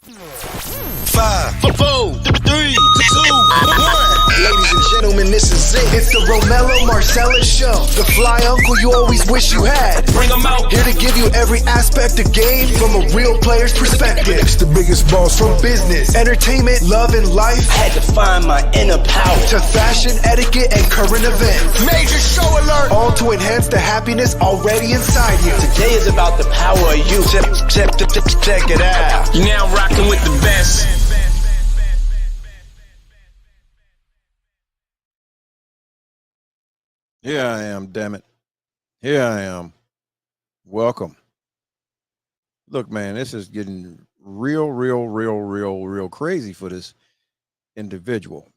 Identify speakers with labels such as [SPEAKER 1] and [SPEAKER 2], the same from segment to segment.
[SPEAKER 1] 5, 4, 3, 2, 1.
[SPEAKER 2] Ladies and gentlemen, this is it. It's the Romello Marcellus Show. The fly uncle you always wish you had.
[SPEAKER 1] Bring them out.
[SPEAKER 2] Here to give you every aspect of game from a real player's perspective. It's the biggest boss from business, entertainment, love, and life.
[SPEAKER 1] Had to find my inner power.
[SPEAKER 2] To fashion, etiquette, and current events.
[SPEAKER 1] Major show alert.
[SPEAKER 2] All to enhance the happiness already inside you.
[SPEAKER 1] Today is about the power of you. Check it out. You're now rocking with the best.
[SPEAKER 3] Here I am, damn it. Here I am. Welcome. Look, man, this is getting real crazy for this individual.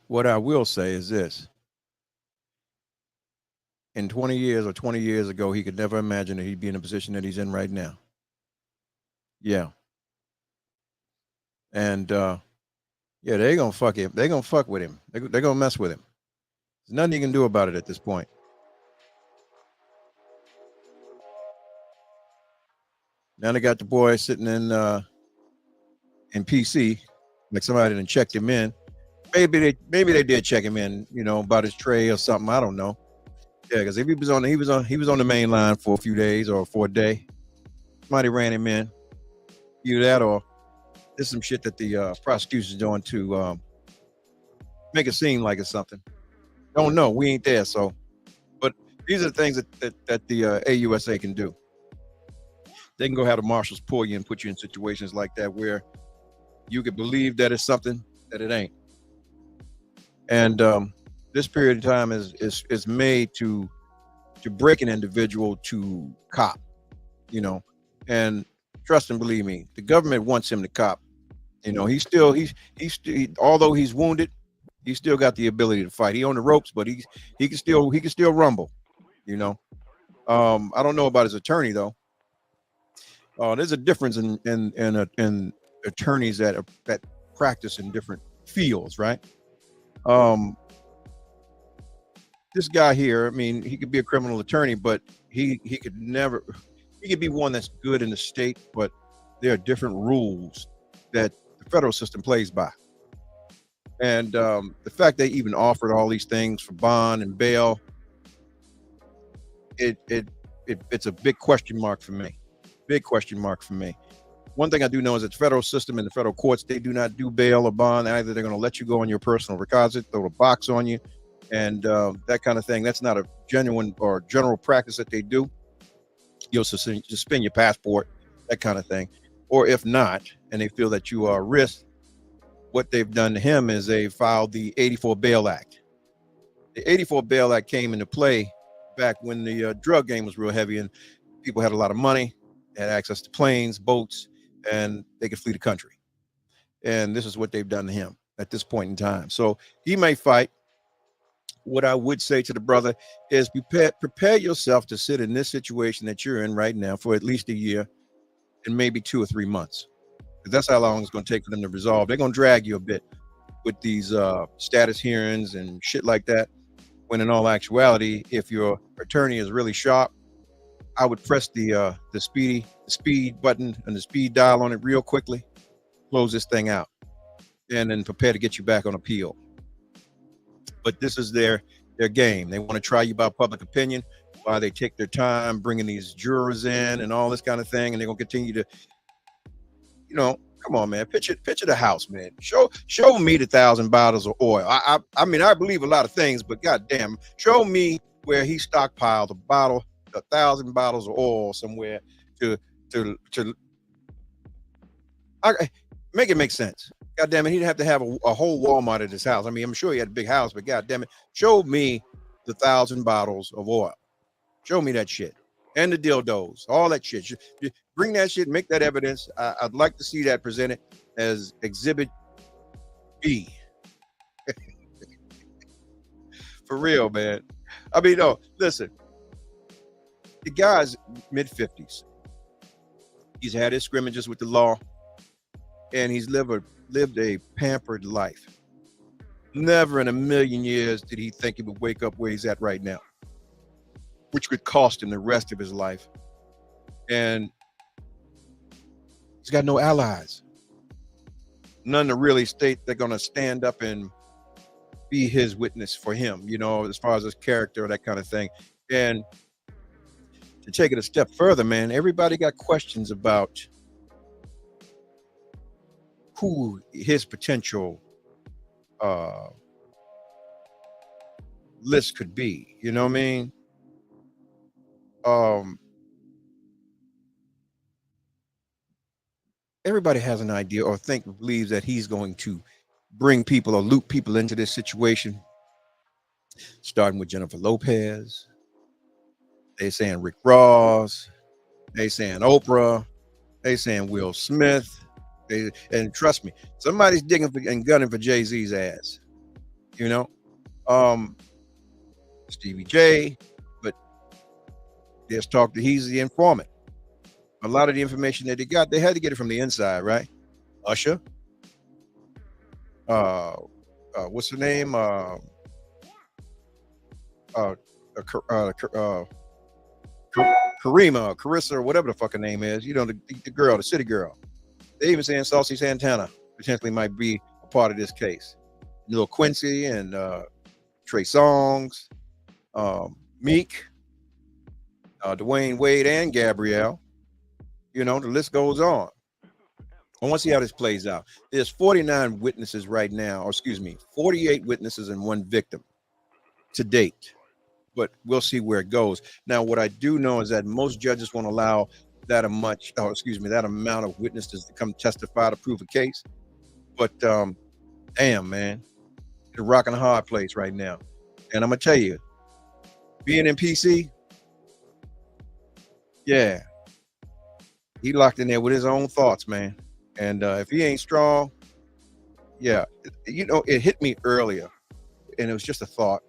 [SPEAKER 3] What I will say is this. In 20 years or 20 years ago, he could never imagine that he'd be in the position that he's in right now. Yeah. And, yeah, they're going to fuck him. They're going to fuck with him. They're going to mess with him. There's nothing you can do about it at this point. Now they got the boy sitting in PC, like somebody didn't check him in. Maybe they did check him in, you know, about his tray or something. I don't know. Yeah, because if he was on the main line for a few days or for a day, somebody ran him in. Either that or there's some shit that the prosecution's doing to make it seem like it's something. Don't know. We ain't there. So, but these are the things that the AUSA can do. They can go have the marshals pull you and put you in situations like that where you could believe that it's something that it ain't. And this period of time is made to break an individual to cop, you know. And trust and believe me, the government wants him to cop. You know, he's although he's wounded, he still got the ability to fight. He on the ropes, but he can still rumble. You know, I don't know about his attorney though. There's a difference in attorneys that practice in different fields, right? This guy here, I mean, he could be a criminal attorney, but he could be one that's good in the state, but there are different rules that the federal system plays by. And the fact they even offered all these things for bond and bail, it's a big question mark for me. Big question mark for me. One thing I do know is that the federal system and the federal courts, they do not do bail or bond. Either they're going to let you go on your personal recognizance, throw a box on you, and that kind of thing. That's not a genuine or general practice that they do. You'll suspend your passport, that kind of thing. Or if not, and they feel that you are a risk, what they've done to him is they filed the 84 Bail Act. The 84 Bail Act came into play back when the drug game was real heavy and people had a lot of money, had access to planes, boats, and they could flee the country. And this is what they've done to him at this point in time. So he may fight. What I would say to the brother is prepare yourself to sit in this situation that you're in right now for at least a year and maybe 2 or 3 months. That's how long it's going to take for them to resolve. They're going to drag you a bit with these status hearings and shit like that. When in all actuality, if your attorney is really sharp, I would press the speed button and the speed dial on it real quickly, close this thing out, and then prepare to get you back on appeal. But this is their game. They want to try you by public opinion while they take their time bringing these jurors in and all this kind of thing, and they're going to continue to, you know, come on, man. Picture the house, man. Show me the 1,000 bottles of oil. I mean, I believe a lot of things, but goddamn, show me where he stockpiled 1,000 bottles of oil somewhere to make it make sense. God damn it, he'd have to have a whole Walmart at his house. I mean, I'm sure he had a big house, but god damn it, show me the 1,000 bottles of oil. Show me that shit. And the dildos, all that shit. Bring that shit, make that evidence. I'd like to see that presented as Exhibit B. For real, man. I mean, no, listen. The guy's mid-50s. He's had his scrimmages with the law, and he's lived a pampered life. Never in a million years did he think he would wake up where he's at right now, which could cost him the rest of his life. And He's got no allies. None to really state they're going to stand up and be his witness for him, you know, as far as his character, that kind of thing. And to take it a step further, man, everybody got questions about who his potential list could be. You know what I mean? Everybody has an idea or believes that he's going to bring people or loop people into this situation, starting with Jennifer Lopez. They saying Rick Ross. They saying Oprah. They saying Will Smith. And trust me, somebody's digging and gunning for Jay-Z's ass. You know, Stevie J, but there's talk that he's the informant. A lot of the information that they got, they had to get it from the inside, right? Usher. What's her name? Carissa, or whatever the fucking name is. You know, the girl, the city girl. They even saying Saucy Santana potentially might be a part of this case. Lil Quincy and Trey Songz, Meek, Dwayne Wade, and Gabrielle. You know, the list goes on. I want to see how this plays out. There's 49 witnesses right now, or excuse me, 48 witnesses and 1 victim to date. But we'll see where it goes. Now, what I do know is that most judges won't allow that amount of witnesses to come testify to prove a case. But damn, man, it's a rock and a hard place right now. And I'm gonna tell you, being in PC, yeah, he locked in there with his own thoughts, man. And if he ain't strong, yeah, you know, it hit me earlier, and it was just a thought.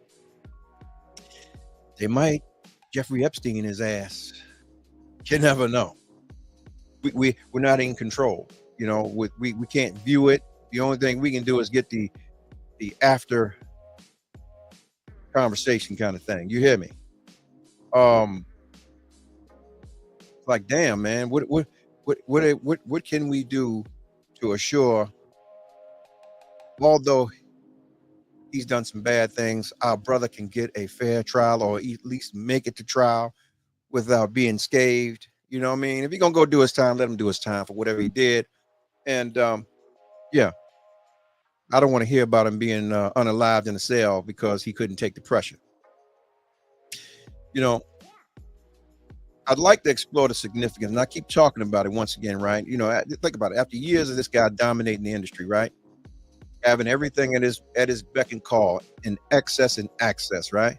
[SPEAKER 3] They might Jeffrey Epstein his ass. You never know. We're not in control. You know, we can't view it. The only thing we can do is get the after conversation kind of thing. You hear me? Like, damn, man, what can we do to assure, although he's done some bad things, our brother can get a fair trial or at least make it to trial without being scathed? You know what I mean? If he's gonna go do his time, let him do his time for whatever he did. And yeah, I don't want to hear about him being unalived in a cell because he couldn't take the pressure. You know, I'd like to explore the significance, and I keep talking about it once again, right? You know, think about it. After years of this guy dominating the industry, right? Having everything at his beck and call in excess and access, right?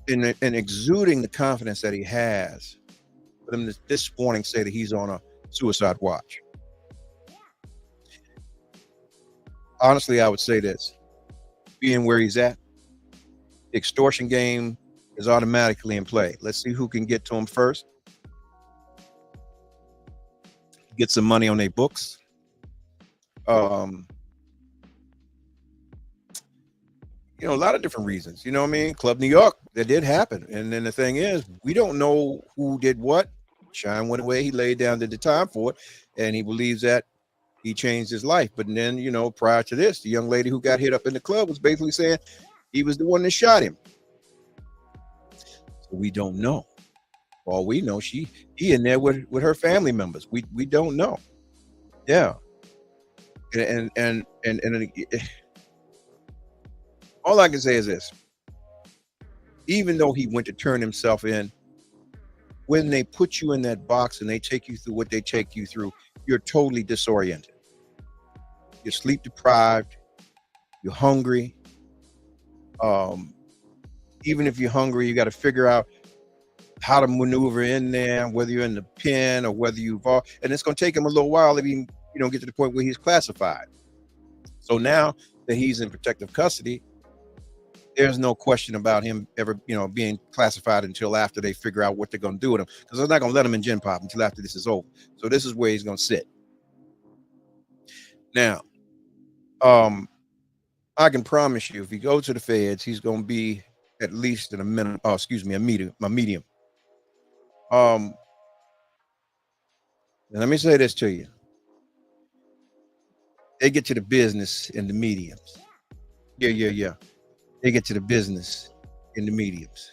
[SPEAKER 3] And exuding the confidence that he has, for him this morning say that he's on a suicide watch. Honestly, I would say this: being where he's at, the extortion game is automatically in play. Let's see who can get to him first. Get some money on their books. You know, a lot of different reasons. You know what I mean? Club New York, that did happen. And then the thing is, we don't know who did what. Shine went away. He laid down, did the time for it. And he believes that he changed his life. But then, you know, prior to this, the young lady who got hit up in the club was basically saying he was the one that shot him. So we don't know. All we know, he in there with her family members. We don't know. Yeah. And all I can say is this: even though he went to turn himself in, when they put you in that box and they take you through what they take you through, you're totally disoriented. You're sleep deprived. You're hungry. Even if you're hungry, you got to figure out how to maneuver in there, whether you're in the pen or whether and it's going to take him a little while if you don't get to the point where he's classified. So now that he's in protective custody, there's no question about him ever, being classified until after they figure out what they're going to do with him, because they're not going to let him in Gen Pop until after this is over. So this is where he's going to sit. Now, I can promise you, if he goes to the feds, he's going to be at least in a medium. And let me say this to you. They get to the business in the mediums. Yeah. They get to the business in the mediums.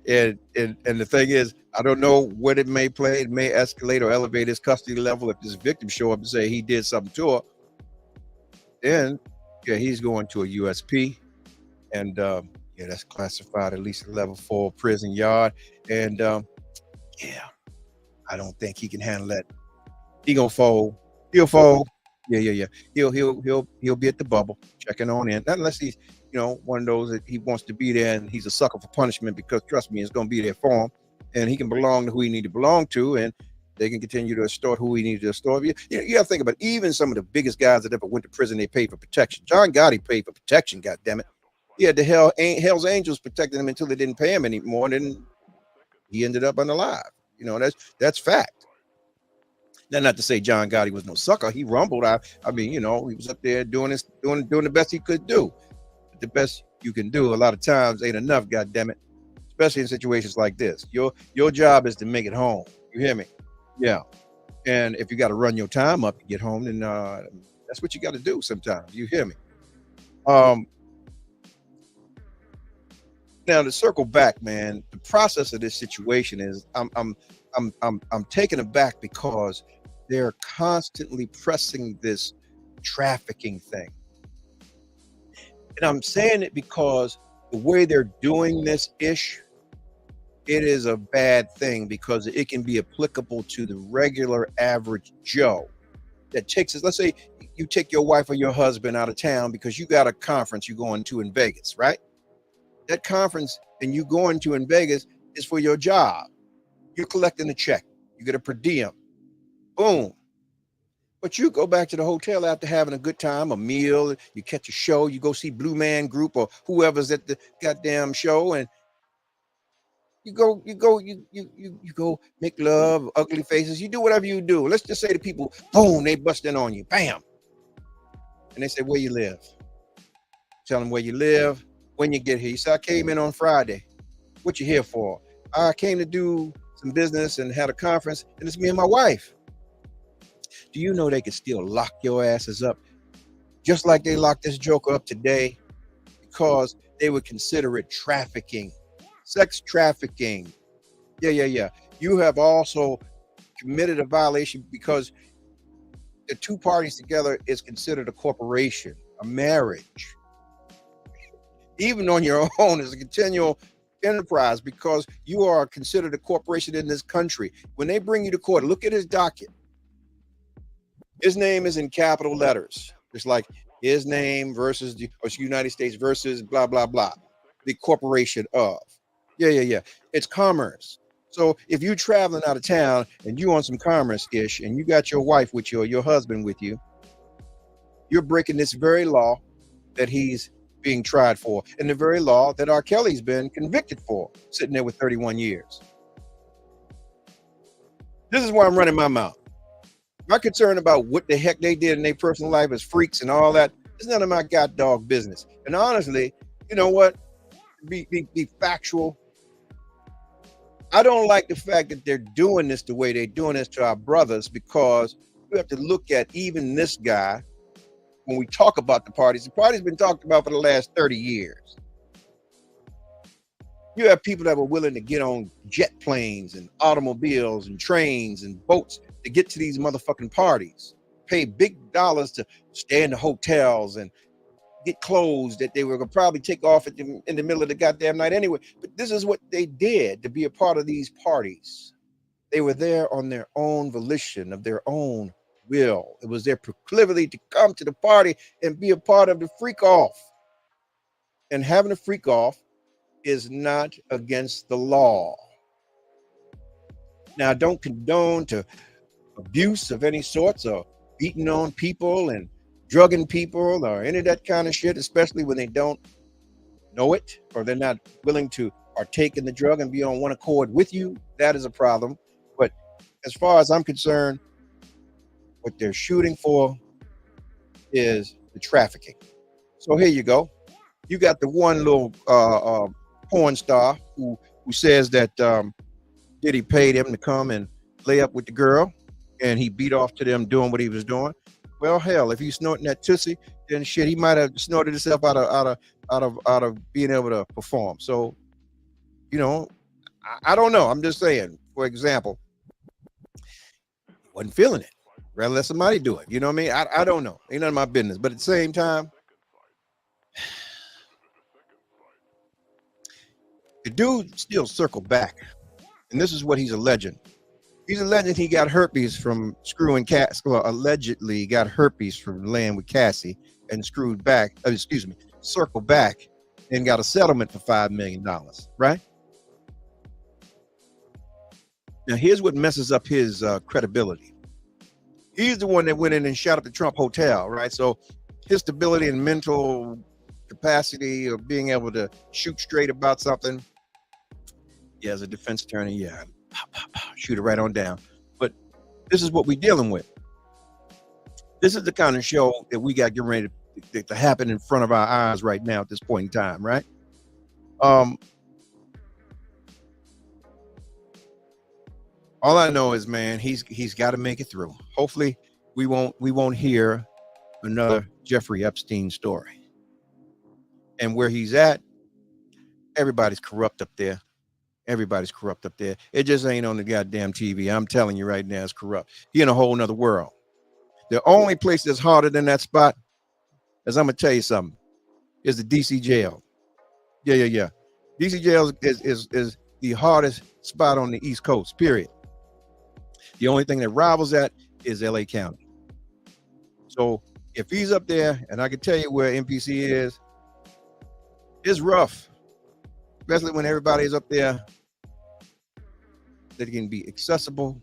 [SPEAKER 3] and the thing is, I don't know what it may play. It may escalate or elevate his custody level. If this victim show up and say he did something to her, then he's going to a USP, and that's classified at least a level 4 prison yard. And I don't think he can handle that. He gonna fold. He'll fold. Yeah. He'll be at the bubble checking on in. Not unless he's one of those that he wants to be there and he's a sucker for punishment, because trust me, it's gonna be there for him, and he can belong to who he need to belong to, and they can continue to extort who he needs to extort. You gotta think about it. Even some of the biggest guys that ever went to prison, they paid for protection. John Gotti paid for protection. God damn it. He had the Hell's Angels protecting him until they didn't pay him anymore, and then he ended up unalive. That's fact. Now, not to say John Gotti was no sucker. He rumbled. I mean, he was up there doing the best he could do. But the best you can do a lot of times ain't enough, God damn it. Especially in situations like this. Your job is to make it home. You hear me? Yeah. And if you got to run your time up to get home, then that's what you got to do sometimes. You hear me? Now, to circle back, man, the process of this situation is I'm taken aback because they're constantly pressing this trafficking thing. And I'm saying it because the way they're doing this it is a bad thing, because it can be applicable to the regular average Joe that takes us. Let's say you take your wife or your husband out of town because you got a conference you're going to in Vegas, right? That conference and you going to in Vegas is for your job. You're collecting a check. You get a per diem. Boom. But you go back to the hotel after having a good time, a meal, you catch a show, you go see Blue Man Group or whoever's at the goddamn show, and you go make love, ugly faces, you do whatever you do. Let's just say the people, boom, they bust in on you, bam. And they say, where you live? Tell them where you live, when you get here. You say, I came in on Friday. What you here for? I came to do some business and had a conference, and it's me and my wife. Do you know they could still lock your asses up just like they locked this joker up today, because they would consider it trafficking, sex trafficking. Yeah. You have also committed a violation because the two parties together is considered a corporation, a marriage. Even on your own is a continual enterprise, because you are considered a corporation in this country. When they bring you to court, look at his docket. His name is in capital letters. It's like his name versus the United States versus blah, blah, blah. The corporation of. Yeah. It's commerce. So if you're traveling out of town and you on some commerce-ish and you got your wife with you or your husband with you, you're breaking this very law that he's being tried for, and the very law that R. Kelly's been convicted for, sitting there with 31 years. This is why I'm running my mouth. My concern about what the heck they did in their personal life as freaks and all that is none of my god dog business. And honestly, you know what? Be factual. I don't like the fact that they're doing this the way they're doing this to our brothers, because we have to look at even this guy when we talk about the parties. The party's been talked about for the last 30 years. You have people that were willing to get on jet planes and automobiles and trains and boats to get to these motherfucking parties, pay big dollars to stay in the hotels and get clothes that they were gonna probably take off in the middle of the goddamn night anyway. But this is what they did to be a part of these parties. They were there on their own volition, of their own will. It was their proclivity to come to the party and be a part of the freak off. And having a freak off is not against the law. Now, I don't condone to abuse of any sorts, or beating on people and drugging people or any of that kind of shit, especially when they don't know it or they're not willing to partake in the drug and be on one accord with you. That is a problem. But as far as I'm concerned, what they're shooting for is the trafficking. So here you go. You got the one little porn star who says that Diddy paid him to come and lay up with the girl, and he beat off to them doing what he was doing. Well, hell, if he's snorting that tussie, then shit, he might have snorted himself out of being able to perform. So, you know, I don't know. I'm just saying, for example, wasn't feeling it. Rather let somebody do it. You know what I mean? I don't know. Ain't none of my business. But at the same time, the dude still circled back. And this is what he's alleging. He's alleging he got herpes from screwing Cassie. Well, allegedly got herpes from laying with Cassie and screwed back. Circled back and got a settlement for $5 million. Right? Now, here's what messes up his credibility. He's the one that went in and shot up the Trump Hotel, right? So his stability and mental capacity of being able to shoot straight about something. Yeah, as a defense attorney, yeah, shoot it right on down. But this is what we're dealing with. This is the kind of show that we got getting ready to happen in front of our eyes right now at this point in time, right? All I know is, man, he's got to make it through. Hopefully, we won't hear another Jeffrey Epstein story. And where he's at, everybody's corrupt up there. Everybody's corrupt up there. It just ain't on the goddamn TV. I'm telling you right now, it's corrupt. He in a whole nother world. The only place that's harder than that spot, as I'm gonna tell you something, is the DC jail. Yeah. DC jail is the hardest spot on the East Coast, period. The only thing that rivals that is LA County. So if he's up there, and I can tell you where MPC is, it's rough. Especially when everybody's up there, that can be accessible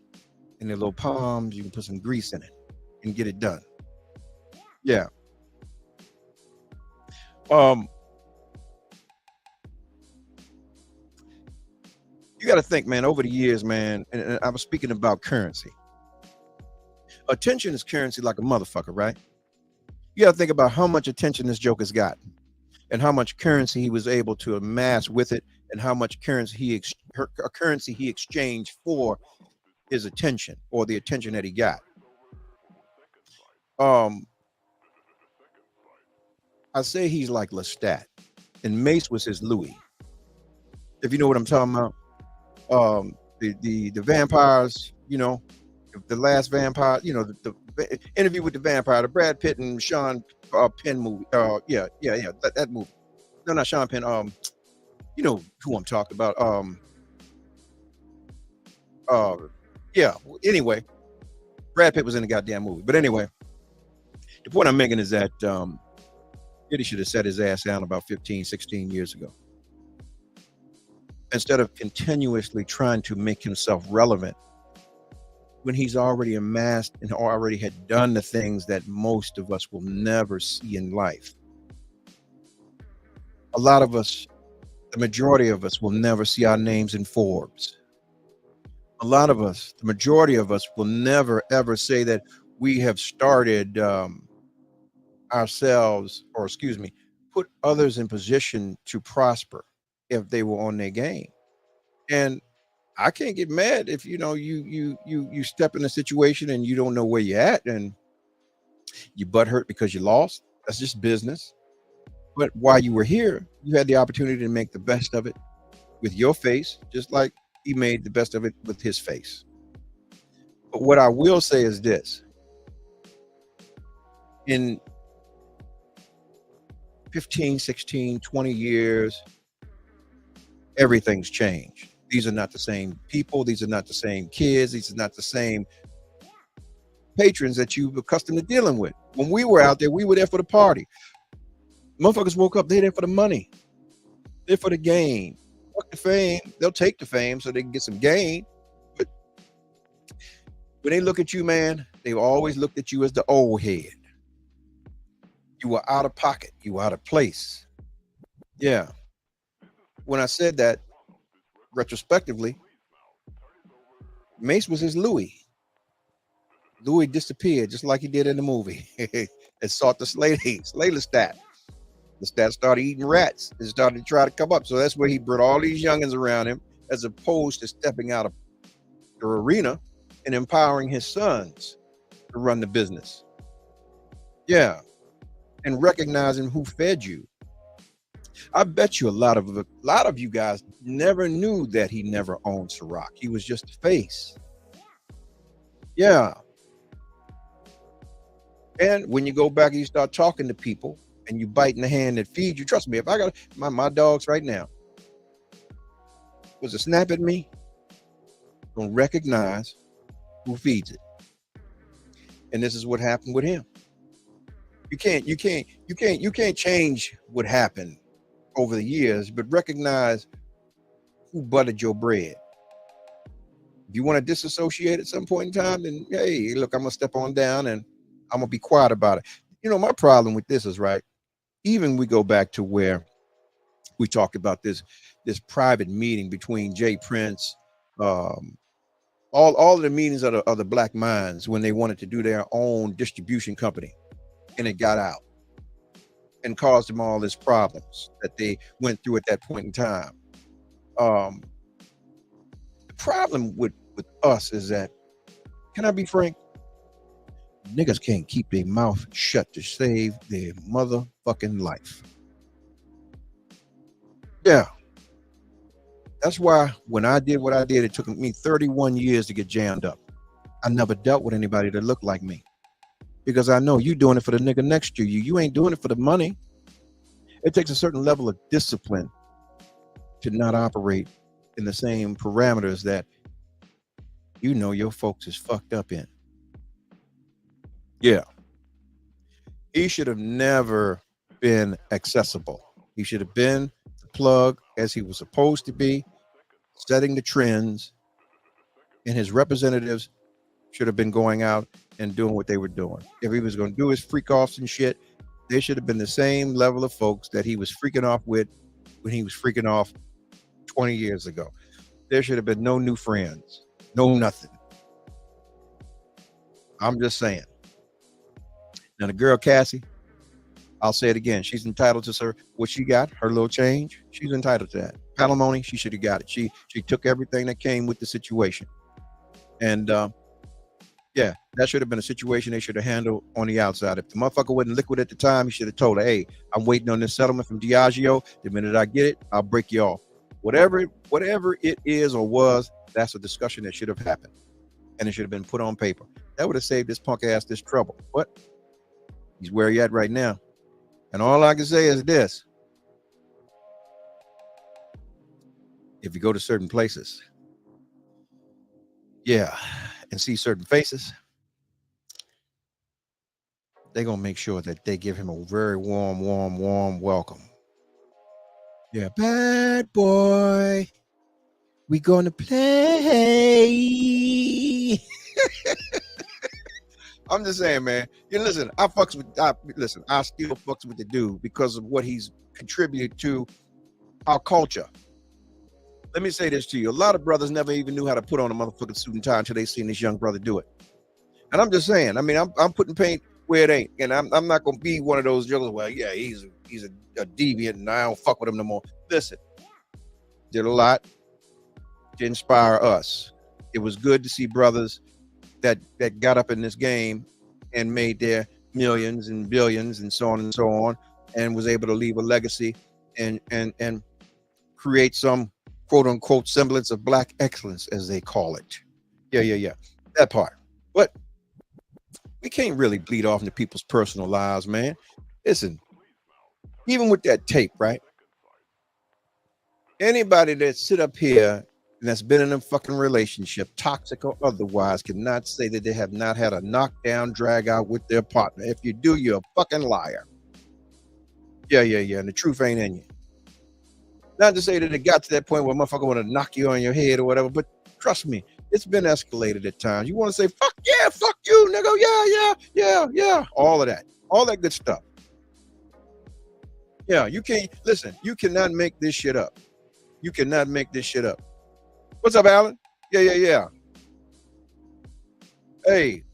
[SPEAKER 3] in their little palms. You can put some grease in it and get it done. Yeah. You got to think, man, over the years, man, and I was speaking about currency. Attention is currency like a motherfucker, right? You got to think about how much attention this joker's gotten and how much currency he was able to amass with it and how much currency he exchanged for his attention or the attention that he got. I say he's like Lestat, and Mace was his Louis. If you know what I'm talking about. The vampires, you know, the last vampire, you know, the interview with the vampire, the Brad Pitt and Sean Penn movie. That movie. No, not Sean Penn. You know who I'm talking about. Anyway, Brad Pitt was in the goddamn movie. But anyway, the point I'm making is that Diddy should have set his ass down about 15, 16 years ago. Instead of continuously trying to make himself relevant when he's already amassed and already had done the things that most of us will never see in life. A lot of us, the majority of us, will never see our names in Forbes. A lot of us, the majority of us, will never ever say that we have started ourselves, or put others in position to prosper if they were on their game. And I can't get mad if you step in a situation and you don't know where you're at and you butt hurt because you lost. That's just business. But while you were here, you had the opportunity to make the best of it with your face, just like he made the best of it with his face. But what I will say is this: in 15, 16, 20 years, everything's changed. These are not the same people. These are not the same kids. These are not the same patrons that you've accustomed to dealing with. When we were out there, we were there for the party. Motherfuckers woke up, they're there for the money. They're for the game. Fuck the fame. They'll take the fame so they can get some gain. But when they look at you, man, they've always looked at you as the old head. You were out of pocket. You were out of place. Yeah. When I said that, retrospectively, Mace was his Louis. Louis disappeared just like he did in the movie. It sought the Lestat. Lestat started eating rats and started to try to come up. So that's where he brought all these youngins around him, as opposed to stepping out of the arena and empowering his sons to run the business. Yeah. And recognizing who fed you. I bet you a lot of you guys never knew that he never owned Ciroc. He was just a face. Yeah. And when you go back and you start talking to people and you bite in the hand that feeds you, trust me, if I got my dogs right now was to snap at me, gonna recognize who feeds it. And this is what happened with him. You can't change what happened over the years, but recognize who buttered your bread. If you want to disassociate at some point in time, then hey, look, I'm gonna step on down and I'm gonna be quiet about it. You know, my problem with this is, right, even we go back to where we talked about this private meeting between Jay Prince, all of the meetings of the black minds when they wanted to do their own distribution company, and it got out and caused them all these problems that they went through at that point in time. The problem with us is that, can I be frank? Niggas can't keep their mouth shut to save their motherfucking life. Yeah. That's why when I did what I did, it took me 31 years to get jammed up. I never dealt with anybody that looked like me, because I know you doing it for the nigga next to you. You ain't doing it for the money. It takes a certain level of discipline to not operate in the same parameters that you know your folks is fucked up in. Yeah. He should have never been accessible. He should have been the plug as he was supposed to be, setting the trends, and his representatives should have been going out and doing what they were doing. If he was going to do his freak offs and shit, they should have been the same level of folks that he was freaking off with when he was freaking off 20 years ago. There should have been no new friends, no nothing. I'm just saying. Now the girl Cassie, I'll say it again. She's entitled to what she got, her little change. She's entitled to that. Palimony, she should have got it. She took everything that came with the situation. And yeah, that should have been a situation they should have handled on the outside. If the motherfucker wasn't liquid at the time, he should have told her, hey, I'm waiting on this settlement from Diageo. The minute I get it, I'll break you off. Whatever it is or was, that's a discussion that should have happened. And it should have been put on paper. That would have saved this punk ass this trouble. But he's where he at right now. And all I can say is this. If you go to certain places, yeah, and see certain faces, they're going to make sure that they give him a very warm welcome. Yeah, bad boy, we going to play. I'm just saying, man. You listen, I still fucks with the dude because of what he's contributed to our culture. Let me say this to you. A lot of brothers never even knew how to put on a motherfucking suit and tie until they seen this young brother do it. And I'm just saying, I mean, I'm putting paint where it ain't. And I'm not going to be one of those jokers, well, yeah, he's a deviant and I don't fuck with him no more. Listen, did a lot to inspire us. It was good to see brothers that got up in this game and made their millions and billions and so on, and was able to leave a legacy and create some quote unquote semblance of black excellence, as they call it. Yeah. That part. But we can't really bleed off into people's personal lives, man. Listen, even with that tape, right? Anybody that sit up here and that's been in a fucking relationship, toxic or otherwise, cannot say that they have not had a knockdown, drag out with their partner. If you do, you're a fucking liar. Yeah. And the truth ain't in you. Not to say that it got to that point where a motherfucker want to knock you on your head or whatever, but trust me, it's been escalated at times. You want to say, fuck yeah, fuck you, nigga, yeah, all of that good stuff. Yeah, you cannot make this shit up. You cannot make this shit up. What's up, Alan? Yeah. Hey,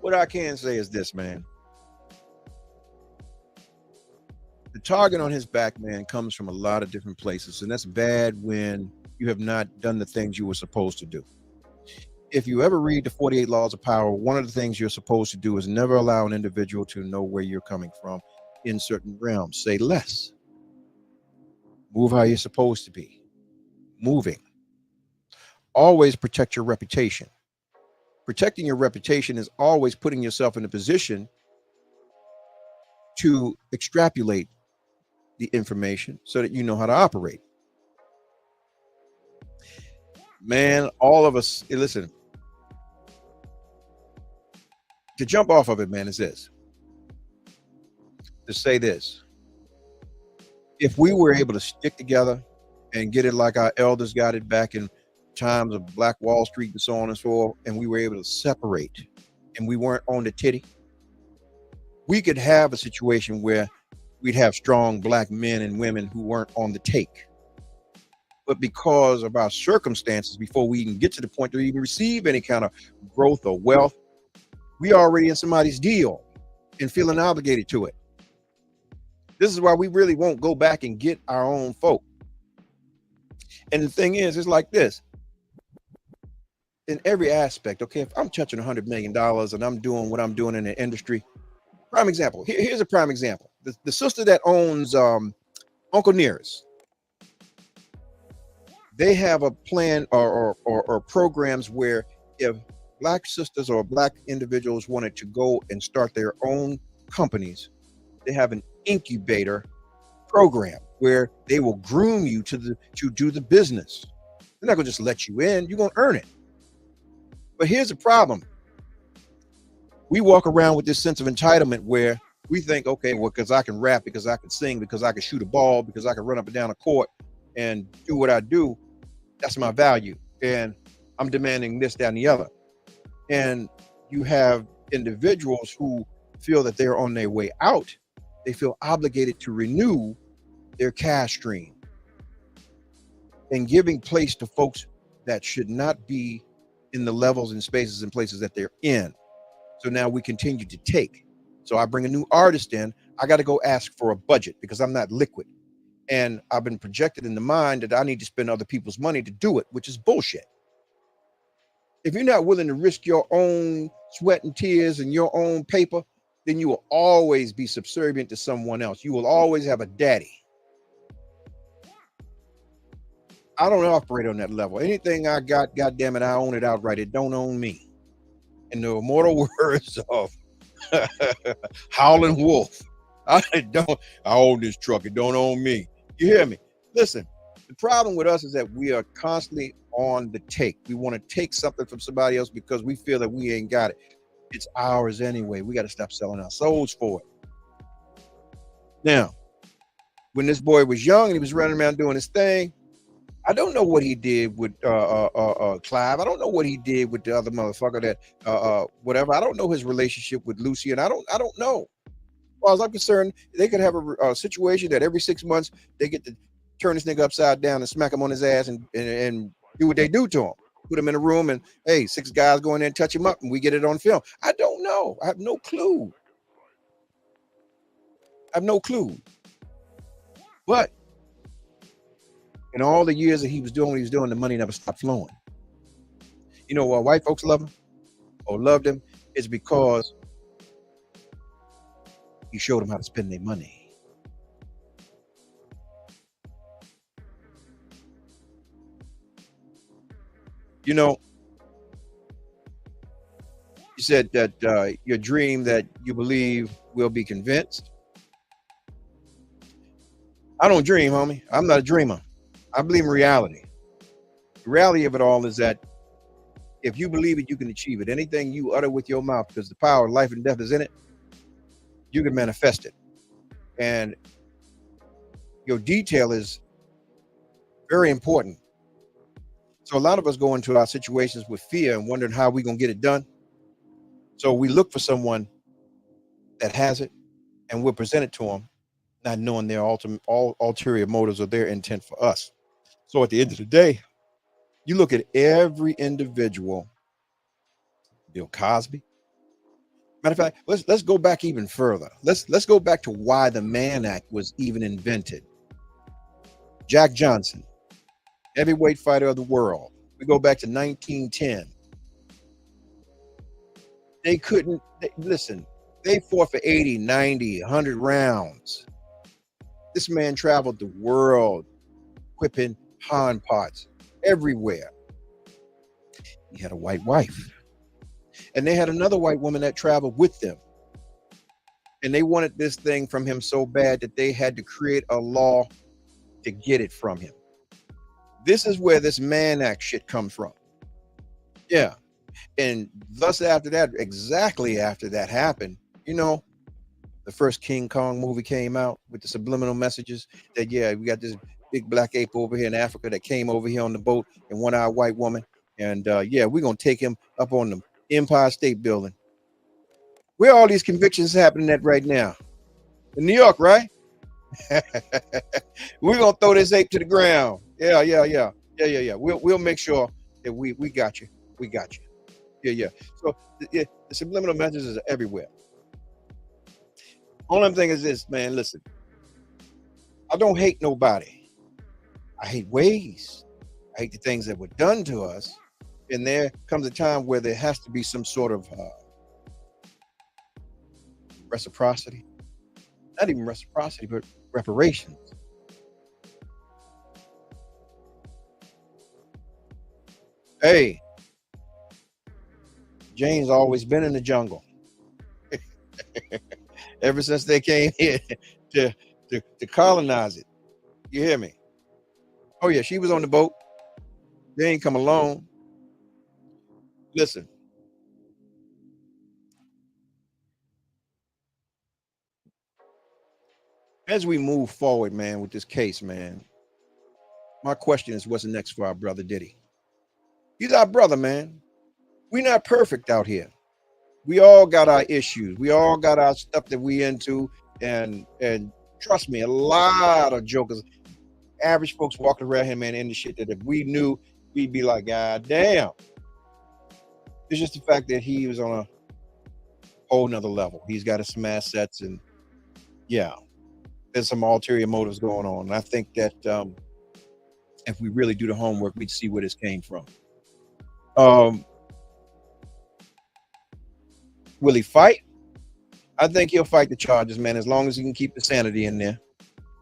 [SPEAKER 3] what I can say is this, man. The target on his back, man, comes from a lot of different places, and that's bad when you have not done the things you were supposed to do. If you ever read the 48 Laws of Power, one of the things you're supposed to do is never allow an individual to know where you're coming from in certain realms. Say less. Move how you're supposed to be. Moving. Always protect your reputation. Protecting your reputation is always putting yourself in a position to extrapolate the information so that you know how to operate. Man, all of us, listen, to jump off of it, man, is this. To say this. If we were able to stick together and get it like our elders got it back in times of Black Wall Street and so on and so forth, and we were able to separate and we weren't on the titty, we could have a situation where we'd have strong black men and women who weren't on the take. But because of our circumstances, before we even get to the point to even receive any kind of growth or wealth, we already in somebody's deal and feeling obligated to it. This is why we really won't go back and get our own folk. And the thing is, it's like this. In every aspect, okay, if I'm touching $100 million and I'm doing what I'm doing in the industry, prime example, here's a prime example. The sister that owns Uncle Nearest, they have a plan or programs where if black sisters or black individuals wanted to go and start their own companies, they have an incubator program where they will groom you to do the business. They're not gonna just let you in, you're gonna earn it. But here's the problem. We walk around with this sense of entitlement where we think, okay, well, because I can rap, because I can sing, because I can shoot a ball, because I can run up and down a court and do what I do, that's my value. And I'm demanding this, that, and the other. And you have individuals who feel that they're on their way out. They feel obligated to renew their cash stream and giving place to folks that should not be in the levels and spaces and places that they're in. So now we continue to take. So I bring a new artist in, I got to go ask for a budget because I'm not liquid. And I've been projected in the mind that I need to spend other people's money to do it, which is bullshit. If you're not willing to risk your own sweat and tears and your own paper, then you will always be subservient to someone else. You will always have a daddy. I don't operate on that level. Anything I got, goddamn it, I own it outright. It don't own me. In the immortal words of Howlin' Wolf, I own this truck. It don't own me. You hear me? Listen, the problem with us is that we are constantly on the take. We want to take something from somebody else because we feel that we ain't got it. It's ours anyway. We got to stop selling our souls for it. Now, when this boy was young and he was running around doing his thing, I don't know what he did with Clive. I don't know what he did with the other motherfucker that whatever. I don't know his relationship with Lucy, and I don't know. As far as I'm concerned, they could have a situation that every 6 months they get to turn this nigga upside down and smack him on his ass and do what they do to him. Put him in a room and hey, 6 guys go in there and touch him up and we get it on film. I don't know. I have no clue. But in all the years that he was doing what he was doing, the money never stopped flowing. You know why white folks love him or loved him? It's because he showed them how to spend their money. You know, you said that your dream that you believe will be convinced. I don't dream, homie. I'm not a dreamer. I believe in reality. The reality of it all is that if you believe it, you can achieve it. Anything you utter with your mouth, because the power of life and death is in it, you can manifest it. And your detail is very important. So a lot of us go into our situations with fear and wondering how we're going to get it done. So we look for someone that has it and we'll present it to them, not knowing their ulterior motives or their intent for us. So at the end of the day, you look at every individual, Bill Cosby. Matter of fact, let's go back even further. Let's go back to why the Mann Act was even invented. Jack Johnson, heavyweight fighter of the world. We go back to 1910. They couldn't listen. They fought for 80, 90, 100 rounds. This man traveled the world, whipping Han pots everywhere. He had a white wife. And they had another white woman that traveled with them. And they wanted this thing from him so bad that they had to create a law to get it from him. This is where this Mann Act shit comes from. Yeah. And thus after that, exactly after that happened, you know, the first King Kong movie came out with the subliminal messages that, yeah, we got this big black ape over here in Africa that came over here on the boat and one-eyed white woman. And yeah, we're going to take him up on the Empire State Building. Where are all these convictions happening at right now? In New York, right? We're going to throw this ape to the ground. Yeah. We'll make sure that we got you. We got you. Yeah. So the subliminal messages are everywhere. Only thing is this, man, listen. I don't hate nobody. I hate ways. I hate the things that were done to us. And there comes a time where there has to be some sort of reciprocity. Not even reciprocity, but reparations. Hey, Jane's always been in the jungle. Ever since they came here to colonize it. You hear me? Oh yeah, she was on the boat. They ain't come alone. Listen. As we move forward, man, with this case, man, my question is, what's next for our brother Diddy? He's our brother, man. We're not perfect out here. We all got our issues. We all got our stuff that we into. And trust me, a lot of jokers, average folks walking around here, man, in the shit that if we knew, we'd be like, God damn. It's just the fact that he was on a whole nother level. He's got some assets, and yeah, there's some ulterior motives going on. And I think that if we really do the homework, we'd see where this came from. Will he fight? I think he'll fight the charges, man, as long as he can keep the sanity in there.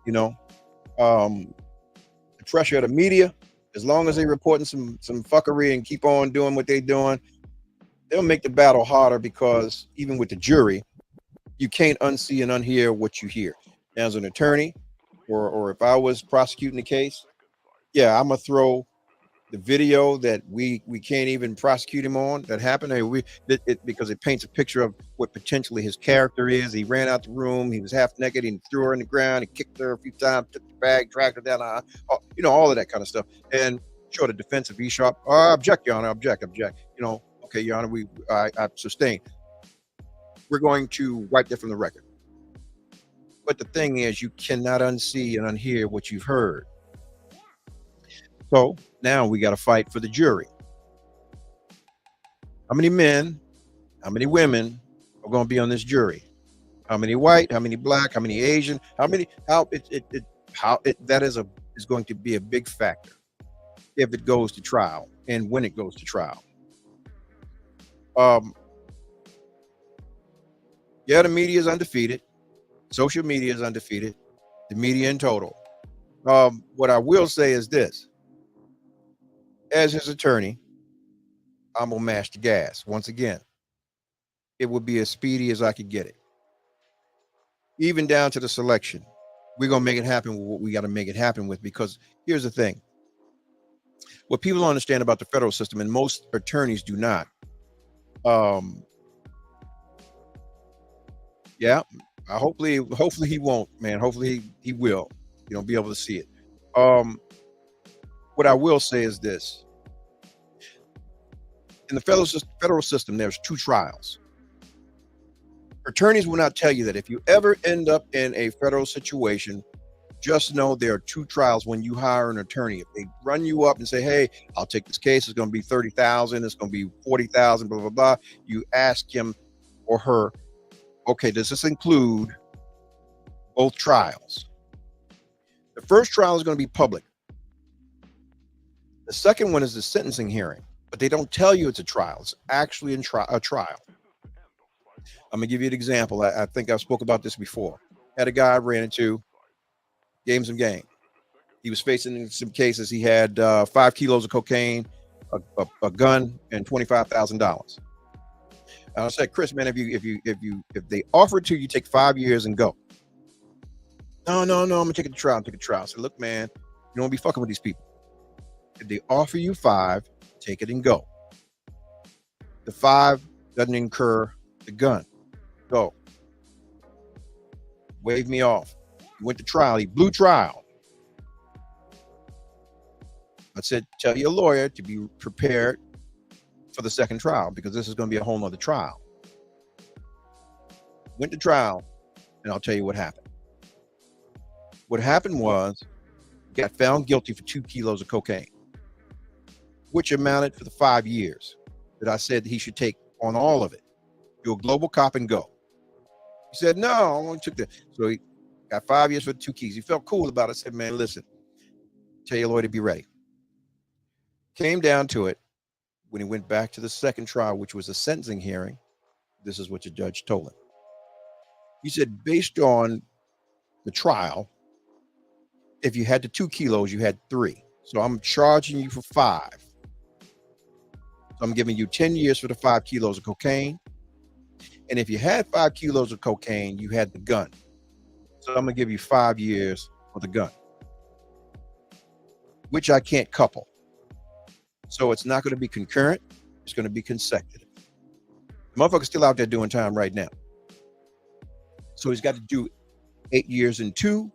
[SPEAKER 3] You know, the pressure of the media, as long as they're reporting some fuckery and keep on doing what they're doing, they'll make the battle harder, because even with the jury, you can't unsee and unhear what you hear. Now, as an attorney, or if I was prosecuting the case, yeah, I'm gonna throw the video that we can't even prosecute him on that happened. Because it paints a picture of what potentially his character is. He ran out the room. He was half naked. He threw her in the ground. He kicked her a few times, took the bag, dragged her down. You know, all of that kind of stuff. And sure, the defense of E-Sharp, object, Your Honor, object. You know, okay, Your Honor, I sustain. We're going to wipe that from the record. But the thing is, you cannot unsee and unhear what you've heard. So now we got to fight for the jury. How many men, how many women are going to be on this jury? How many white, how many black, how many Asian, that is going to be a big factor if it goes to trial and when it goes to trial. Yeah, the media is undefeated. Social media is undefeated. The media in total. What I will say is this. As his attorney, I'm gonna mash the gas. Once again, it would be as speedy as I could get it. Even down to the selection. We're gonna make it happen with what we got to make it happen with, because here's the thing. What people don't understand about the federal system, and most attorneys do not. Yeah, hopefully he won't, man. Hopefully he will, be able to see it. What I will say is this. In the federal system, there's two trials. Attorneys will not tell you that. If you ever end up in a federal situation, just know there are two trials when you hire an attorney. If they run you up and say, hey, I'll take this case, it's going to be $30,000, it's going to be $40,000, blah, blah, blah. You ask him or her, okay, does this include both trials? The first trial is going to be public. The second one is the sentencing hearing, but they don't tell you it's a trial. It's actually a trial. I'm gonna give you an example. I think I spoke about this before. Had a guy I ran into, gave him some game. He was facing some cases. He had 5 kilos of cocaine, a gun, and $25,000. I said, Chris, man, if they offer it to you, take 5 years and go. No, I'm gonna take it to trial. Take a trial. I said, look, man, you don't be fucking with these people. If they offer you 5, take it and go. The 5 doesn't incur the gun. Go. Waved me off. He went to trial. He blew trial. I said, tell your lawyer to be prepared for the second trial because this is going to be a whole nother trial. Went to trial, and I'll tell you what happened. What happened was he got found guilty for 2 kilos of cocaine, which amounted for the 5 years that I said he should take on all of it. Do a global cop and go. He said, no, I only took that. So he got 5 years for 2 keys. He felt cool about it. I said, man, listen, tell your lawyer to be ready. Came down to it when he went back to the second trial, which was a sentencing hearing. This is what the judge told him. He said, based on the trial, if you had the 2 kilos, you had 3. So I'm charging you for 5. So I'm giving you 10 years for the 5 kilos of cocaine. And if you had 5 kilos of cocaine, you had the gun. So I'm going to give you 5 years for the gun, which I can't couple. So it's not going to be concurrent. It's going to be consecutive. The motherfucker's still out there doing time right now. So he's got to do 8 years and 2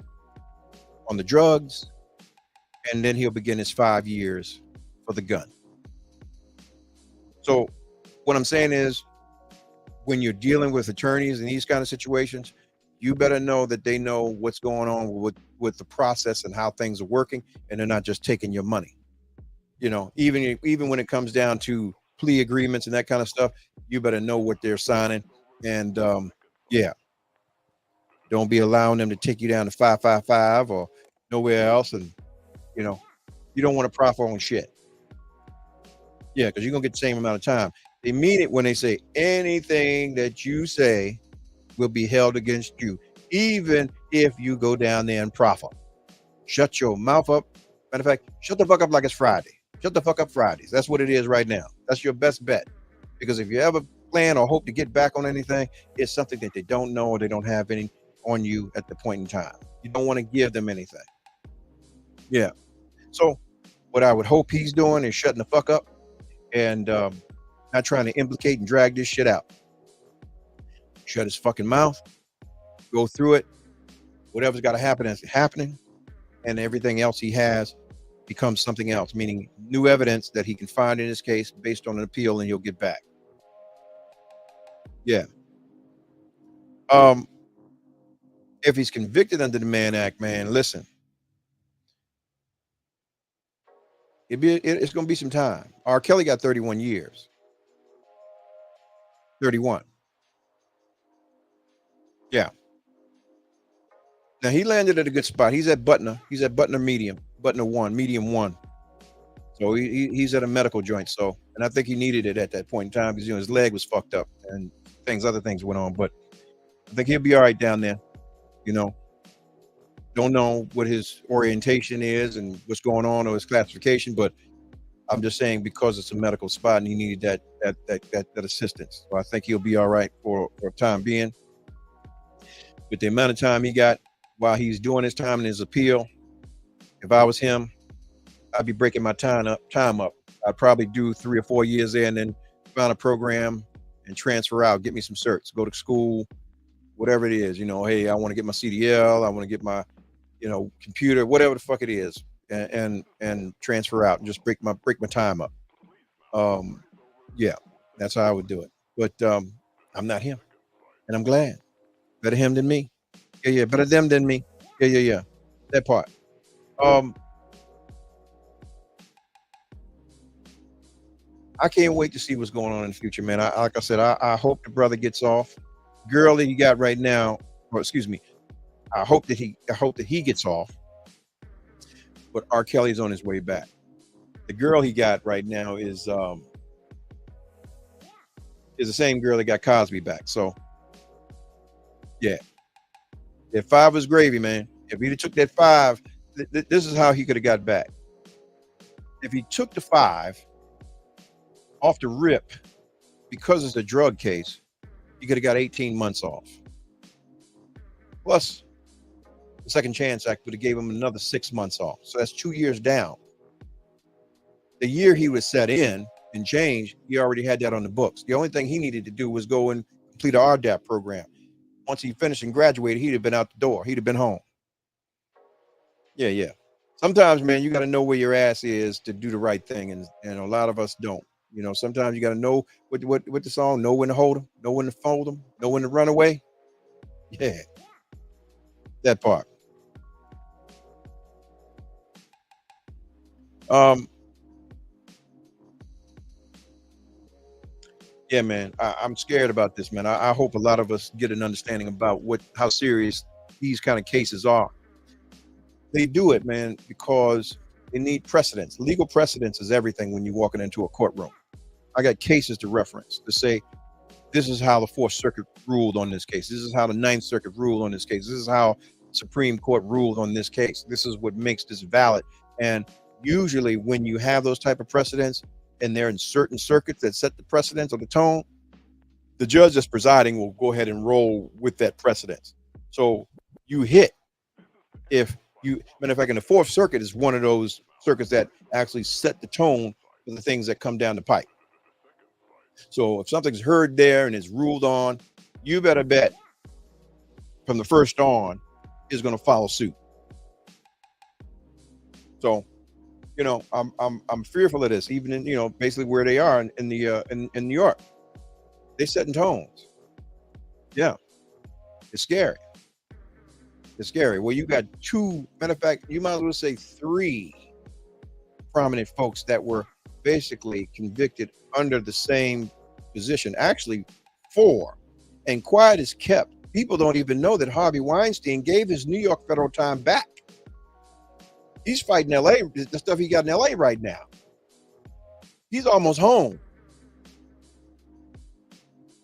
[SPEAKER 3] on the drugs. And then he'll begin his 5 years for the gun. So what I'm saying is, when you're dealing with attorneys in these kind of situations, you better know that they know what's going on with the process and how things are working, and they're not just taking your money. You know, even when it comes down to plea agreements and that kind of stuff, you better know what they're signing. And yeah, don't be allowing them to take you down to 555 or nowhere else. And you know, you don't want to profit on shit. Yeah, because you're gonna get the same amount of time. They mean it when they say anything that you say will be held against you, even if you go down there and profit. Shut your mouth up. Matter of fact, shut the fuck up like it's Friday. Shut the fuck up Fridays. That's what it is right now. That's your best bet. Because if you ever plan or hope to get back on anything, it's something that they don't know or they don't have any on you at the point in time. You don't want to give them anything. Yeah. So what I would hope he's doing is shutting the fuck up and not trying to implicate and drag this shit out. Shut his fucking mouth. Go through it. Whatever's got to happen is happening. And everything else he has becomes something else, meaning new evidence that he can find in his case based on an appeal, and he'll get back. Yeah. If he's convicted under the Mann Act, man, listen. It's going to be some time. R. Kelly got 31 years. 31. Yeah. Now he landed at a good spot. He's at Butner. He's at Butner Medium 1. So he's at a medical joint. So, and I think he needed it at that point in time because his leg was fucked up and other things went on. But I think he'll be all right down there. Don't know what his orientation is and what's going on or his classification, but I'm just saying because it's a medical spot and he needed that assistance. So I think he'll be all right for a time being. With the amount of time he got while he's doing his time in his appeal, if I was him, I'd be breaking my time up. I'd probably do 3 or 4 years there and then find a program and transfer out, get me some certs, go to school, whatever it is. Hey, I want to get my CDL, I want to get my computer, whatever the fuck it is, and transfer out and just break my time up. Yeah, that's how I would do it. But I'm not him, and I'm glad. Better him than me. Yeah, better them than me. Yeah. That part. I can't wait to see what's going on in the future, man. Like I said, I hope the brother gets off. Girl that he got right now, or excuse me, I hope that he gets off. But R. Kelly's on his way back. The girl he got right now is is the same girl that got Cosby back. So, yeah. If 5 was gravy, man. If he'd took that 5, this is how he could have got back. If he took the 5 off the rip, because it's a drug case, he could have got 18 months off. Plus, the Second Chance Act would have gave him another 6 months off. So that's 2 years down. The year he was set in and change, he already had that on the books. The only thing he needed to do was go and complete an RDAP program. Once he finished and graduated, he'd have been out the door. He'd have been home. Yeah. Sometimes, man, you got to know where your ass is to do the right thing, and a lot of us don't. You know, sometimes you got to know what the song, know when to hold them, know when to fold them, know when to run away. Yeah, that part. Yeah, man, I'm scared about this, man. I hope a lot of us get an understanding about how serious these kind of cases are. They do it, man, because they need precedence. Legal precedence is everything when you're walking into a courtroom. I got cases to reference to say, this is how the Fourth Circuit ruled on this case. This is how the Ninth Circuit ruled on this case. This is how Supreme Court ruled on this case. This is what makes this valid. And usually when you have those type of precedents and they're in certain circuits that set the precedence or the tone, the judge that's presiding will go ahead and roll with that precedence. So you hit. If you, matter of fact, in the Fourth Circuit is one of those circuits that actually set the tone for the things that come down the pipe. So if something's heard there and is ruled on, you better bet from the first on is going to follow suit. So, you know, I'm fearful of this, even in, you know, basically where they are in New York. They setting tones. Yeah, it's scary. It's scary. Well, you got 2, matter of fact, you might as well say 3 prominent folks that were basically convicted under the same position. Actually, 4. And quiet is kept. People don't even know that Harvey Weinstein gave his New York federal time back. He's fighting LA, the stuff he got in LA right now. He's almost home.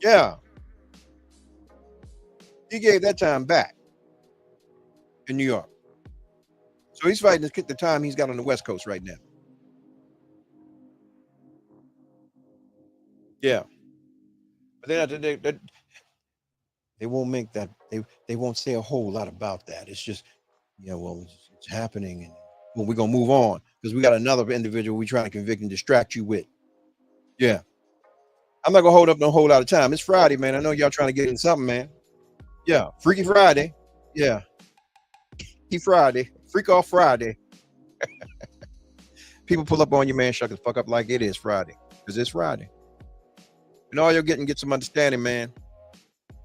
[SPEAKER 3] Yeah. He gave that time back in New York. So he's fighting the time he's got on the West Coast right now. Yeah. But they won't make that, they won't say a whole lot about that. It's just, yeah, well, it's happening, and well, we're gonna move on because we got another individual we trying to convict and distract you with. Yeah. I'm not gonna hold up no whole lot of time. It's Friday, man. I know y'all trying to get in something, man. Yeah, Freaky Friday. Yeah. Friday, freak off Friday. People pull up on you, man, shut the fuck up like it is Friday, because it's Friday. And all you're getting, get some understanding, man.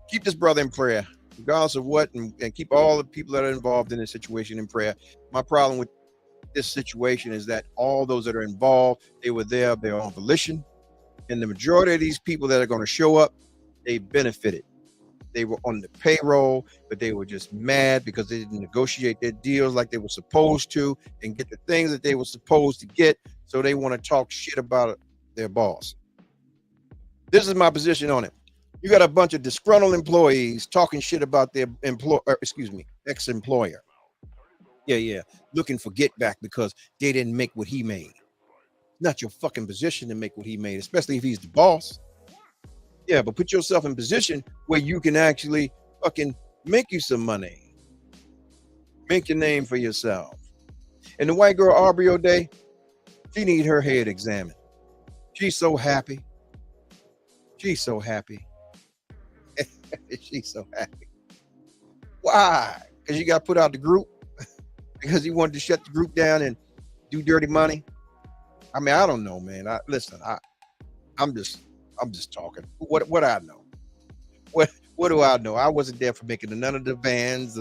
[SPEAKER 3] Keep this brother in prayer, regardless of what, and keep all the people that are involved in this situation in prayer. My problem with this situation is that all those that are involved, they were there of their own volition. And the majority of these people that are going to show up, they benefited. They were on the payroll, but they were just mad because they didn't negotiate their deals like they were supposed to and get the things that they were supposed to get. So they want to talk shit about their boss. This is my position on it. You got a bunch of disgruntled employees talking shit about their ex-employer. Yeah. Looking for get back because they didn't make what he made. Not your fucking position to make what he made, especially if he's the boss. Yeah, but put yourself in position where you can actually fucking make you some money. Make your name for yourself. And the white girl, Aubrey O'Day, she need her head examined. She's so happy. She's so happy. She's so happy. Why? Because you got put out the group? Because he wanted to shut the group down and do dirty money? I mean, I don't know, man. I'm just talking. What I know? What do I know? I wasn't there for making none of the vans.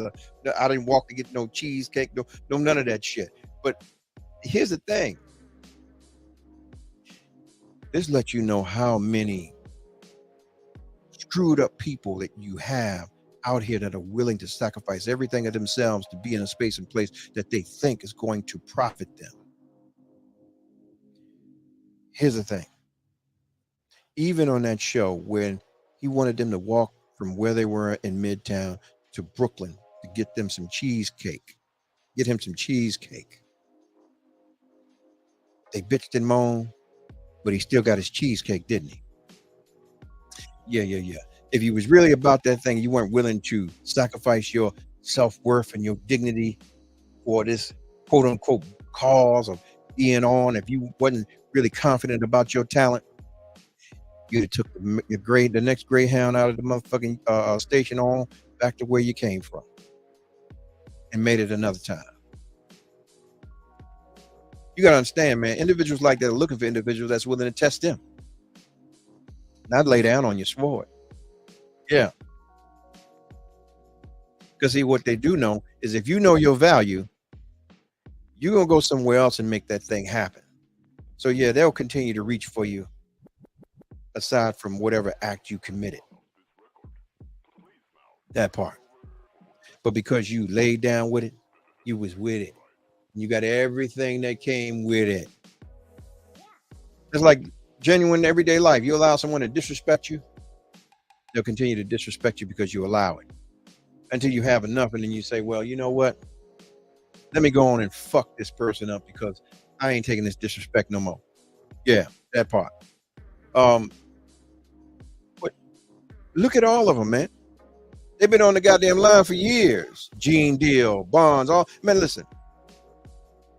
[SPEAKER 3] I didn't walk to get no cheesecake, no none of that shit. But here's the thing. This lets you know how many screwed up people that you have out here that are willing to sacrifice everything of themselves to be in a space and place that they think is going to profit them. Here's the thing. even on that show when he wanted them to walk from where they were in Midtown to Brooklyn to get them some cheesecake, get him some cheesecake. They bitched and moaned, but he still got his cheesecake, didn't he? Yeah. If you was really about that thing, you weren't willing to sacrifice your self-worth and your dignity for this quote unquote cause of being on, if you wasn't really confident about your talent, you'd have took the next Greyhound out of the motherfucking station on back to where you came from and made it another time. You got to understand, man, individuals like that are looking for individuals that's willing to test them. Not lay down on your sword. Yeah. Because see, what they do know is if you know your value, you're going to go somewhere else and make that thing happen. So yeah, they'll continue to reach for you aside from whatever act you committed. That part. But because you laid down with it, you was with it. You got everything that came with it. It's like genuine everyday life. You allow someone to disrespect you, they'll continue to disrespect you because you allow it. Until you have enough, and then you say, well, you know what? Let me go on and fuck this person up because I ain't taking this disrespect no more. Yeah, that part. But look at all of them, man. They've been on the goddamn line for years. Gene Deal, Bonds, all. Man, listen.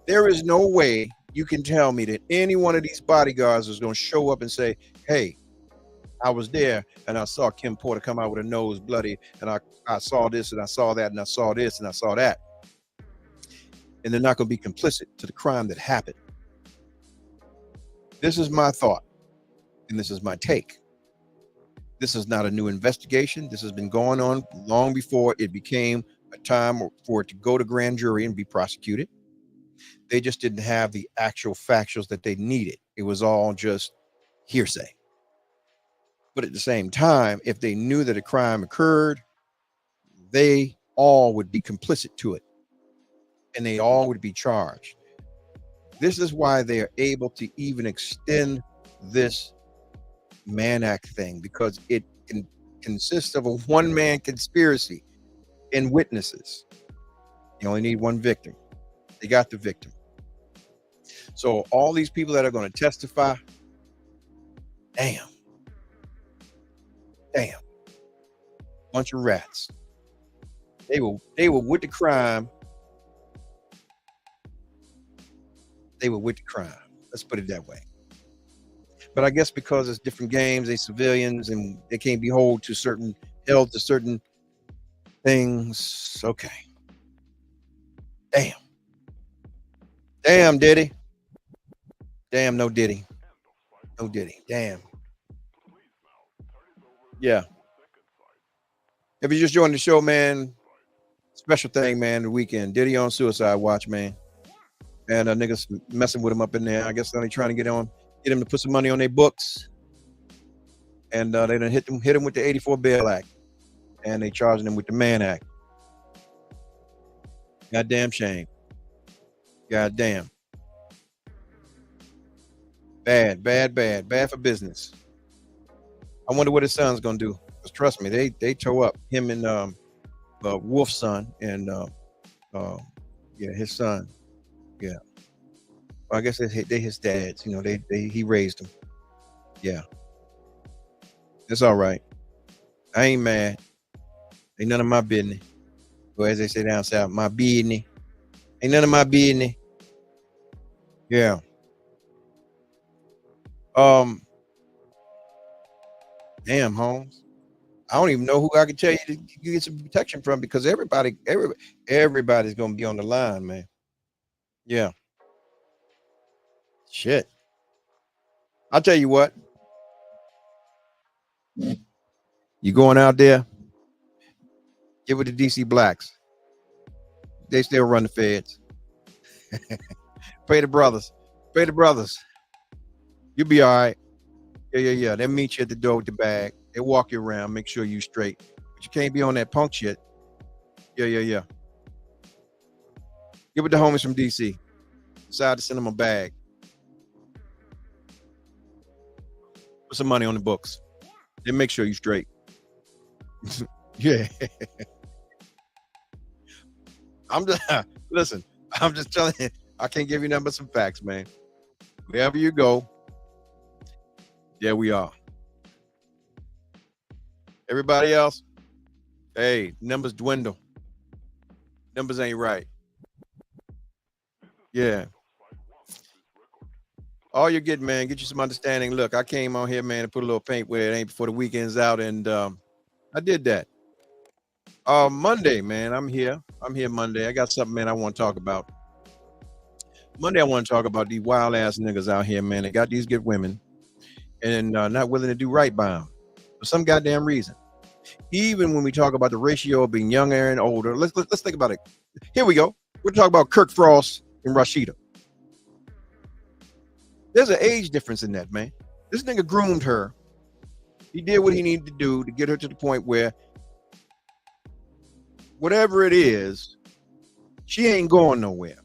[SPEAKER 3] There is no way you can tell me that any one of these bodyguards is going to show up and say, hey, I was there and I saw Kim Porter come out with her nose bloody and I saw this and I saw that and I saw this and I saw that. And they're not going to be complicit to the crime that happened. This is my thought and this is my take. This is not a new investigation. This has been going on long before it became a time for it to go to grand jury and be prosecuted. They just didn't have the actual factuals that they needed. It was all just hearsay. But at the same time, if they knew that a crime occurred, they all would be complicit to it. And they all would be charged. This is why they are able to even extend this Mann Act thing, because it consists of a one-man conspiracy and witnesses. You only need one victim. They got the victim. So all these people that are going to testify, damn, bunch of rats. They were with the crime. They were with the crime. Let's put it that way. But I guess because it's different games, they civilians and they can't be held to certain things. Okay. Damn, Diddy. Damn, no Diddy. No Diddy. Damn. Yeah. If you just joined the show, man, special thing, man, the weekend. Diddy on suicide watch, man. And niggas messing with him up in there. I guess they're trying to get him to put some money on their books. And they done hit him with the 84 Bail Act. And they charging him with the Mann Act. Goddamn shame. Goddamn. Bad for business. I wonder what his son's gonna do. Because trust me, they tow up him and Wolf's son and his son. Yeah. Well, I guess they his dads. You know, he raised them. Yeah. It's all right. I ain't mad. Ain't none of my business. Or as they say down south, my business. Ain't none of my business. Yeah. Damn, Holmes. I don't even know who I can tell you to get some protection from, because everybody's gonna be on the line, man. Yeah. Shit. I'll tell you what. You going out there? Give it to DC Blacks. They still run the feds. Pay the brothers. You'll be all right. Yeah. They'll meet you at the door with the bag. They walk you around, make sure you straight. But you can't be on that punk shit. Yeah. Give it to homies from DC. Decide to send them a bag. some money on the books. Then make sure you're straight. Yeah. I'm just listen, I'm just telling you, I can't give you nothing but some facts, man. Wherever you go, there we are. Everybody else, hey, numbers dwindle. Numbers ain't right. Yeah. All you're getting, man, get you some understanding. Look, I came on here, man, to put a little paint where it ain't before the weekend's out, and I did that. Monday, man, I'm here Monday. I got something, man, I want to talk about. Monday, I want to talk about these wild ass niggas out here, man. They got these good women and not willing to do right by them for some goddamn reason. Even when we talk about the ratio of being younger and older, let's think about it. Here we go. We're talking about Kirk Frost and Rashida. There's an age difference in that, man. This nigga groomed her. He did what he needed to do to get her to the point where whatever it is, she ain't going nowhere.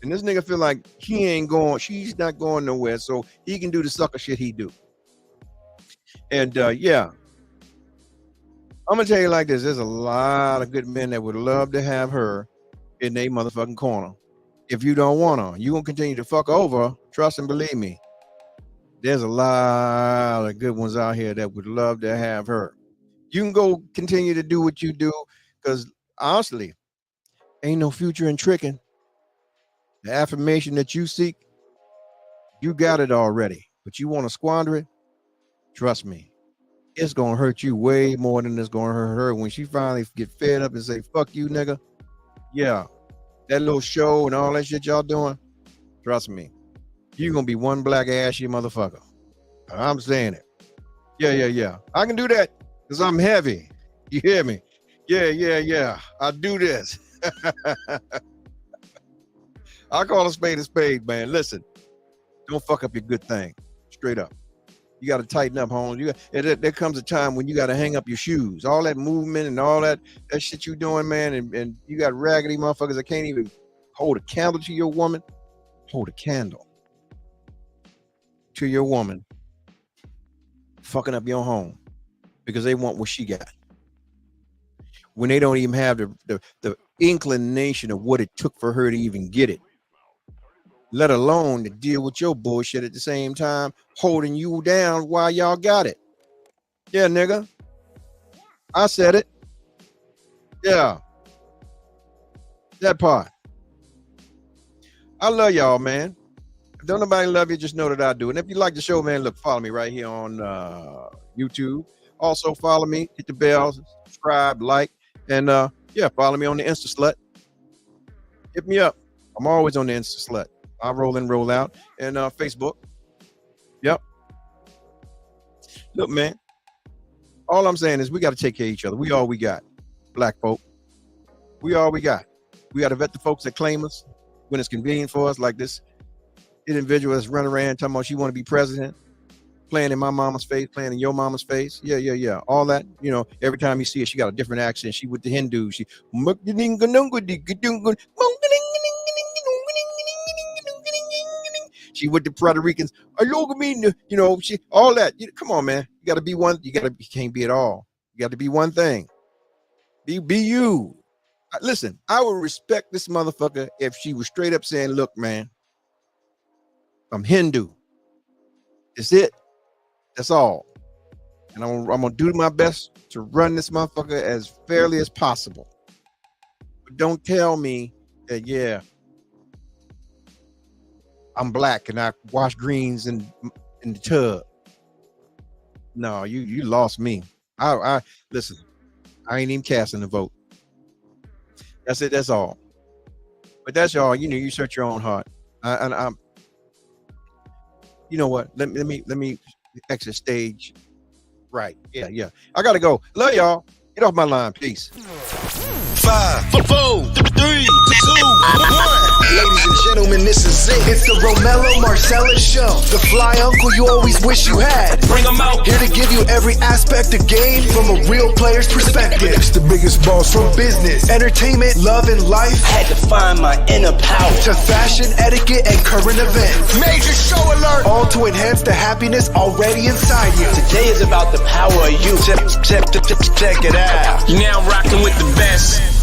[SPEAKER 3] And this nigga feel like she's not going nowhere, so he can do the sucker shit he do. And yeah, I'm gonna tell you like this: there's a lot of good men that would love to have her in their motherfucking corner. If you don't want her, you gonna continue to fuck over. Trust and believe me. There's a lot of good ones out here that would love to have her. You can go continue to do what you do, because honestly, ain't no future in tricking. The affirmation that you seek, you got it already, but you want to squander it. Trust me, it's gonna hurt you way more than it's gonna hurt her when she finally get fed up and say, fuck you, nigga. Yeah, that little show and all that shit y'all doing, trust me, you're gonna be one black ashy motherfucker. I'm saying it. Yeah. I can do that because I'm heavy. You hear me? Yeah. I do this. I call a spade, man. Listen, don't fuck up your good thing. Straight up. You got to tighten up, Holmes. There comes a time when you got to hang up your shoes. All that movement and all that shit you doing, man, and you got raggedy motherfuckers that can't even hold a candle to your woman. Hold a candle to your woman, fucking up your home because they want what she got. When they don't even have the inclination of what it took for her to even get it, let alone to deal with your bullshit at the same time, holding you down while y'all got it. Yeah, nigga. I said it. Yeah. That part. I love y'all, man. If don't nobody love you, just know that I do. And if you like the show, man, look, follow me right here on YouTube. Also follow me, hit the bells, subscribe, like, and yeah, follow me on the Insta Slut. Hit me up. I'm always on the Insta Slut. I roll in, roll out, and Facebook. Yep. Look, man, all I'm saying is we got to take care of each other. We all we got. Black folk. We all we got. We got to vet the folks that claim us when it's convenient for us, like this individual that's running around talking about she want to be president, playing in my mama's face, playing in your mama's face. Yeah. All that, you know, every time you see her, she got a different accent. She with the Hindu. She with the Puerto Ricans. You know, she all that. Come on, man. You got to be one. You can't be it all. You got to be one thing. Be you. Listen, I would respect this motherfucker if she was straight up saying, look, man, I'm Hindu. That's it. That's all. And I'm going to do my best to run this motherfucker as fairly as possible. But don't tell me that, yeah, I'm black and I wash greens in the tub. No, you lost me. I listen, I ain't even casting the vote. That's it. That's all. But that's y'all. You know, you search your own heart. I'm. You know what? Let me exit stage. Right. Yeah. I gotta go. Love y'all. Get off my line, peace.
[SPEAKER 2] 5, 4, 3, 2, 1. Ladies and gentlemen, this is it. It's the Romello Marcellus Show, the fly uncle you always wish you had.
[SPEAKER 1] Bring 'em out.
[SPEAKER 2] Here to give you every aspect of game from a real player's perspective. It's the biggest balls from business, entertainment, love, and life.
[SPEAKER 1] Had to find my inner power.
[SPEAKER 2] To fashion, etiquette, and current events.
[SPEAKER 1] Major show alert.
[SPEAKER 2] All to enhance the happiness already inside you.
[SPEAKER 1] Today is about the power of you. Check it out. You're now rocking with the best.